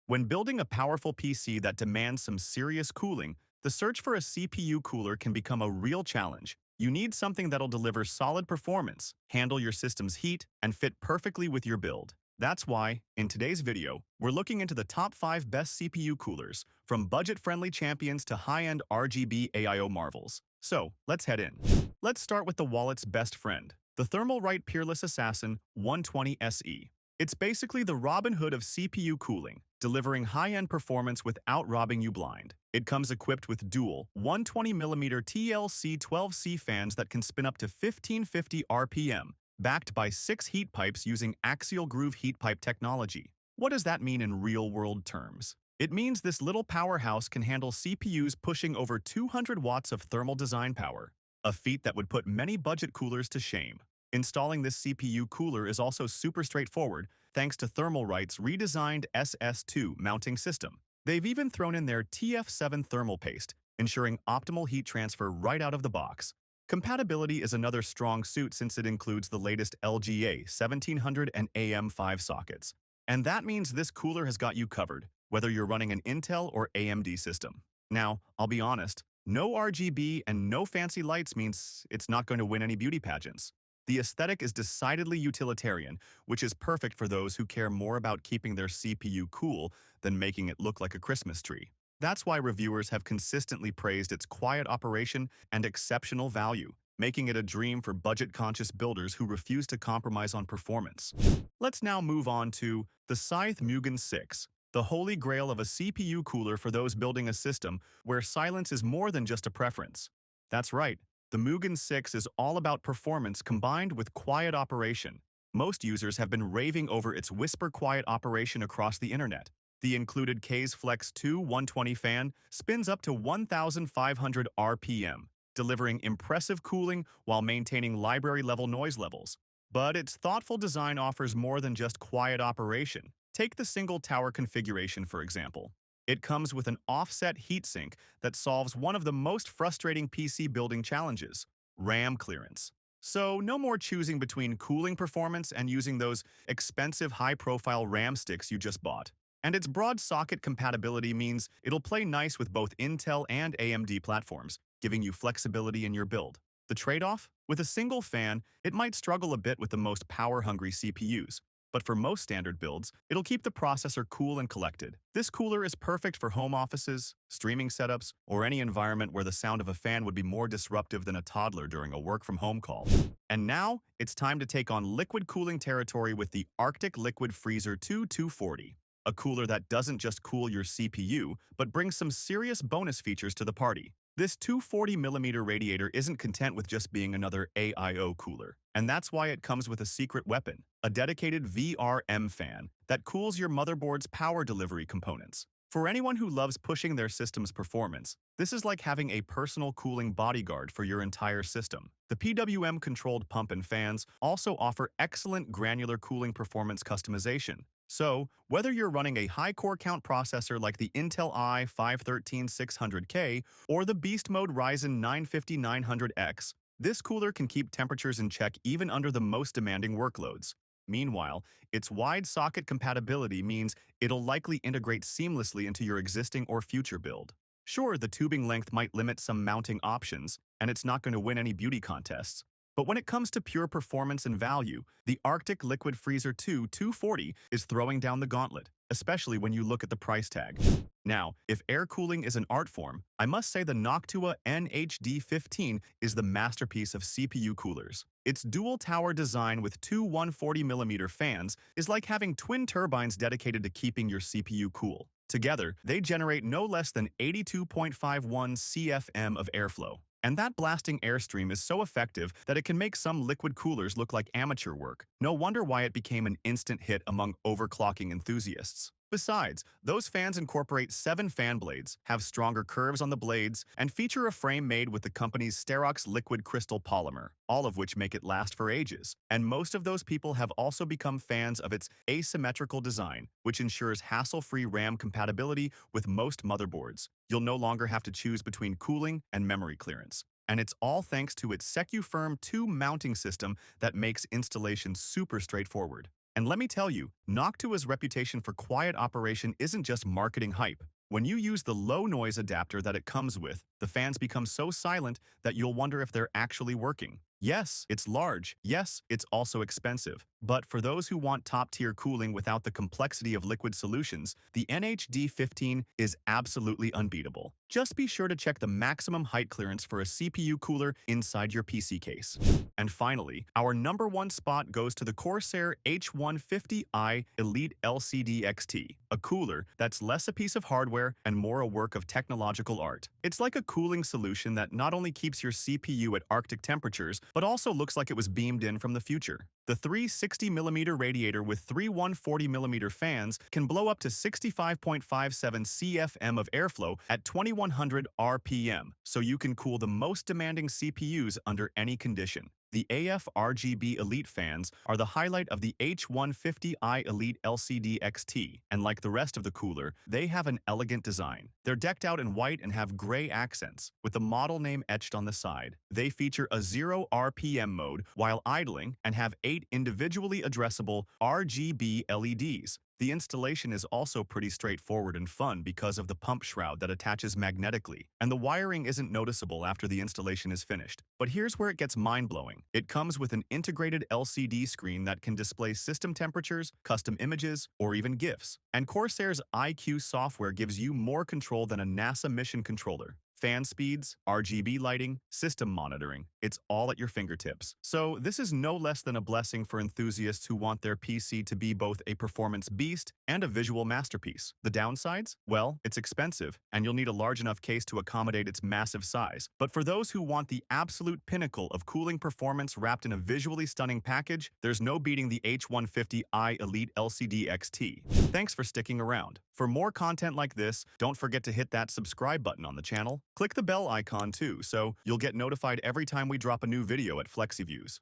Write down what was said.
When building a powerful PC that demands some serious cooling, the search for a CPU cooler can become a real challenge. You need something that'll deliver solid performance, handle your system's heat, and fit perfectly with your build. That's why, in today's video, we're looking into the top 5 best CPU coolers, from budget-friendly champions to high-end RGB AIO marvels. So, let's head in. Let's start with the wallet's best friend, the Thermalright Peerless Assassin 120 SE. It's basically the Robin Hood of CPU cooling, delivering high-end performance without robbing you blind. It comes equipped with dual 120mm TLC12C fans that can spin up to 1550 RPM, backed by 6 heat pipes using axial groove heat pipe technology. What does that mean in real-world terms? It means this little powerhouse can handle CPUs pushing over 200 watts of thermal design power, a feat that would put many budget coolers to shame. Installing this CPU cooler is also super straightforward thanks to Thermalright's redesigned SS2 mounting system. They've even thrown in their TF7 thermal paste, ensuring optimal heat transfer right out of the box. Compatibility is another strong suit since it includes the latest LGA 1700 and AM5 sockets. And that means this cooler has got you covered, whether you're running an Intel or AMD system. Now, I'll be honest, no RGB and no fancy lights means it's not going to win any beauty pageants. The aesthetic is decidedly utilitarian, which is perfect for those who care more about keeping their CPU cool than making it look like a Christmas tree. That's why reviewers have consistently praised its quiet operation and exceptional value, making it a dream for budget-conscious builders who refuse to compromise on performance. Let's now move on to the Scythe Mugen 6, the holy grail of a CPU cooler for those building a system where silence is more than just a preference. That's right. The Mugen 6 is all about performance combined with quiet operation. Most users have been raving over its whisper-quiet operation across the internet. The included K's Flex 2 120 fan spins up to 1,500 RPM, delivering impressive cooling while maintaining library-level noise levels. But its thoughtful design offers more than just quiet operation. Take the single tower configuration, for example. It comes with an offset heatsink that solves one of the most frustrating PC building challenges, RAM clearance. So no more choosing between cooling performance and using those expensive high-profile RAM sticks you just bought. And its broad socket compatibility means it'll play nice with both Intel and AMD platforms, giving you flexibility in your build. The trade-off? With a single fan, it might struggle a bit with the most power-hungry CPUs. But for most standard builds, it'll keep the processor cool and collected. This cooler is perfect for home offices, streaming setups, or any environment where the sound of a fan would be more disruptive than a toddler during a work-from-home call. And now, it's time to take on liquid cooling territory with the Arctic Liquid Freezer 240, a cooler that doesn't just cool your CPU, but brings some serious bonus features to the party. This 240mm radiator isn't content with just being another AIO cooler, and that's why it comes with a secret weapon, a dedicated VRM fan that cools your motherboard's power delivery components. For anyone who loves pushing their system's performance, this is like having a personal cooling bodyguard for your entire system. The PWM-controlled pump and fans also offer excellent granular cooling performance customization. So, whether you're running a high core count processor like the Intel i5-13600K or the beast mode Ryzen 950-900X, this cooler can keep temperatures in check even under the most demanding workloads. Meanwhile, its wide socket compatibility means it'll likely integrate seamlessly into your existing or future build. Sure, the tubing length might limit some mounting options, and it's not going to win any beauty contests. But when it comes to pure performance and value, the Arctic Liquid Freezer 240 is throwing down the gauntlet, especially when you look at the price tag. Now, if air cooling is an art form, I must say the Noctua NH-D15 is the masterpiece of CPU coolers. Its dual-tower design with two 140mm fans is like having twin turbines dedicated to keeping your CPU cool. Together, they generate no less than 82.51 CFM of airflow. And that blasting airstream is so effective that it can make some liquid coolers look like amateur work. No wonder why it became an instant hit among overclocking enthusiasts. Besides, those fans incorporate 7 fan blades, have stronger curves on the blades, and feature a frame made with the company's Sterox liquid crystal polymer, all of which make it last for ages. And most of those people have also become fans of its asymmetrical design, which ensures hassle-free RAM compatibility with most motherboards. You'll no longer have to choose between cooling and memory clearance. And it's all thanks to its SecuFirm 2 mounting system that makes installation super straightforward. And let me tell you, Noctua's reputation for quiet operation isn't just marketing hype. When you use the low noise adapter that it comes with, the fans become so silent that you'll wonder if they're actually working. Yes, it's large. Yes, it's also expensive. But for those who want top-tier cooling without the complexity of liquid solutions, the NH-D15 is absolutely unbeatable. Just be sure to check the maximum height clearance for a CPU cooler inside your PC case. And finally, our #1 spot goes to the Corsair H150i Elite LCD XT, a cooler that's less a piece of hardware and more a work of technological art. It's like a cooling solution that not only keeps your CPU at Arctic temperatures, but also looks like it was beamed in from the future. The 360mm radiator with three 140mm fans can blow up to 65.57 CFM of airflow at 2100 RPM, so you can cool the most demanding CPUs under any condition. The AF RGB Elite fans are the highlight of the H150i Elite LCD XT, and like the rest of the cooler, they have an elegant design. They're decked out in white and have gray accents, with the model name etched on the side. They feature a 0 RPM mode while idling and have 8 individually addressable RGB LEDs. The installation is also pretty straightforward and fun because of the pump shroud that attaches magnetically, and the wiring isn't noticeable after the installation is finished. But here's where it gets mind-blowing. It comes with an integrated LCD screen that can display system temperatures, custom images, or even GIFs. And Corsair's IQ software gives you more control than a NASA mission controller. Fan speeds, RGB lighting, system monitoring, it's all at your fingertips. So this is no less than a blessing for enthusiasts who want their PC to be both a performance beast and a visual masterpiece. The downsides? Well, it's expensive, and you'll need a large enough case to accommodate its massive size. But for those who want the absolute pinnacle of cooling performance wrapped in a visually stunning package, there's no beating the H150i Elite LCD XT. Thanks for sticking around. For more content like this, don't forget to hit that subscribe button on the channel. Click the bell icon too, so you'll get notified every time we drop a new video at FlexiViews.